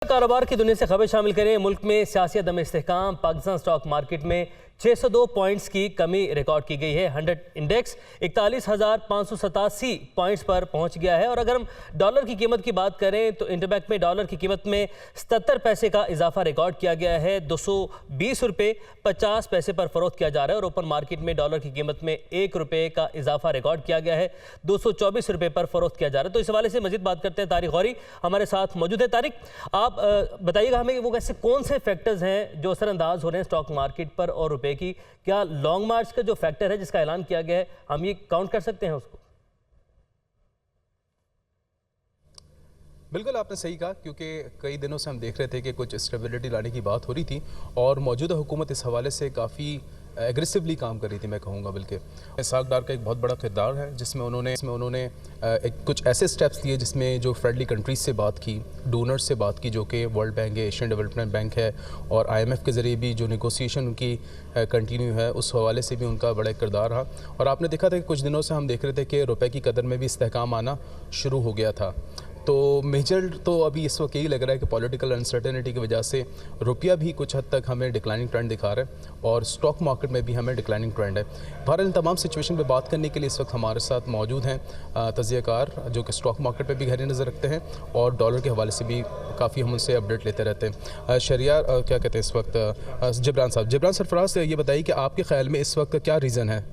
कारोबार की दुनिया से खबर शामिल करें। मुल्क में सियासी अदम इस्तेहकाम, पाकिस्तान स्टॉक मार्केट में 602 पॉइंट्स की कमी रिकॉर्ड की गई है। 100 इंडेक्स 41,587 पॉइंट्स पर पहुंच गया है। और अगर हम डॉलर की कीमत की बात करें तो इंटरबैंक में डॉलर की कीमत में 77 पैसे का इजाफा रिकॉर्ड किया गया है। 220 रुपये 50 पैसे पर फरोख्त किया जा रहा है। और ओपन मार्केट में डॉलर की कीमत में 1 रुपये का इजाफा रिकॉर्ड किया गया है। 224 रुपये पर फरोख्त किया जा रहा है। तो इस हवाले से मजीद बात करते हैं। तारिक गौरी हमारे साथ मौजूद है। तारिक, आप बताइएगा हमें वो ऐसे कौन से फैक्टर्स हैं जो असरअंदाज हो रहे हैं स्टॉक मार्केट पर और रुपए की? क्या लॉन्ग मार्च का जो फैक्टर है जिसका ऐलान किया गया है, हम ये काउंट कर सकते हैं उसको? बिल्कुल आपने सही कहा, क्योंकि कई दिनों से हम देख रहे थे कि कुछ स्टेबिलिटी लाने की बात हो रही थी और मौजूदा हुकूमत इस हवाले से काफ़ी एग्रेसिवली काम कर रही थी, मैं कहूँगा। बल्कि इसहाक डार का एक बहुत बड़ा किरदार है जिसमें उन्होंने कुछ ऐसे स्टेप्स लिए जिसमें जो फ्रेंडली कंट्रीज से बात की, डोनर्स से बात की, जो कि वर्ल्ड बैंक है, एशियन डेवलपमेंट बैंक है, और IMF के ज़रिए भी जो नेगोशिएशन उनकी कंटिन्यू है, उस हवाले से भी उनका बड़ा किरदार रहा। और आपने देखा था कि कुछ दिनों से हम देख रहे थे कि रुपए की कदर में भी इस्तेहकाम आना शुरू हो गया था। तो मेजर तो अभी इस वक्त यही लग रहा है कि पॉलिटिकल अनसर्टेनिटी की वजह से रुपया भी कुछ हद तक हमें डिक्लाइनिंग ट्रेंड दिखा रहा है और स्टॉक मार्केट में भी हमें डिक्लाइनिंग ट्रेंड है। बहरहाल इन तमाम सिचुएशन पे बात करने के लिए इस वक्त हमारे साथ मौजूद हैं तज्ज़ियाकार जो कि स्टॉक मार्केट पे भी गहरी नज़र रखते हैं और डॉलर के हवाले से भी काफ़ी हम उनसे अपडेट लेते रहते हैं। शरियार क्या कहते हैं इस वक्त? जबरान सरफराज, ये बताइए कि आपके ख्याल में इस वक्त क्या रीज़न है?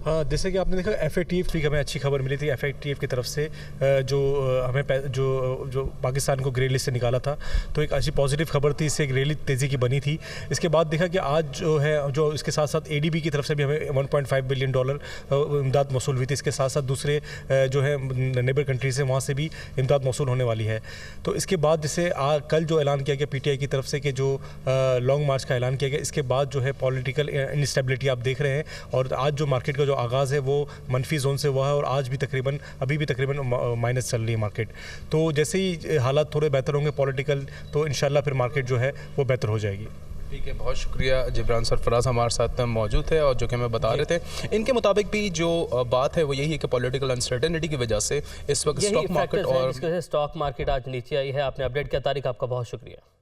हाँ, जैसे कि आपने देखा FATF की हमें अच्छी खबर मिली थी FATF की तरफ से, जो हमें जो पाकिस्तान को ग्रे लिस्ट से निकाला था, तो एक अच्छी पॉजिटिव खबर थी। इससे एक रैली तेज़ी की बनी थी। इसके बाद देखा कि आज जो इसके साथ साथ ADB की तरफ से भी हमें $1.5 बिलियन इमदाद मौसूल हुई थी। इसके साथ साथ दूसरे जो है नेबर कंट्रीज हैं वहाँ से भी इमदाद मौसूल होने वाली है। तो इसके बाद जैसे कल जो ऐलान किया गया PTI की तरफ से कि जो लॉन्ग मार्च का ऐलान किया गया, इसके बाद जो है पॉलिटिकल इनस्टेबिलिटी आप देख रहे हैं। और आज जो मार्केट का जो आगाज़ है वो मनफी जोन से हुआ है और आज भी अभी भी तकरीबन माइनस चल रही है मार्केट। तो जैसे ही हालात थोड़े बेहतर होंगे पॉलिटिकल, तो इंशाल्लाह फिर मार्केट जो है वो बेहतर हो जाएगी। ठीक है, बहुत शुक्रिया। जबरान सरफराज हमारे साथ मौजूद है और जो कि हमें बता रहे थे, इनके मुताबिक भी जो बात है वो यही है कि पॉलिटिकल अनसर्टेनिटी की वजह से इस वक्त स्टॉक मार्केट आज नीचे आई है। आपने अपडेट किया तारिक, आपका बहुत शुक्रिया।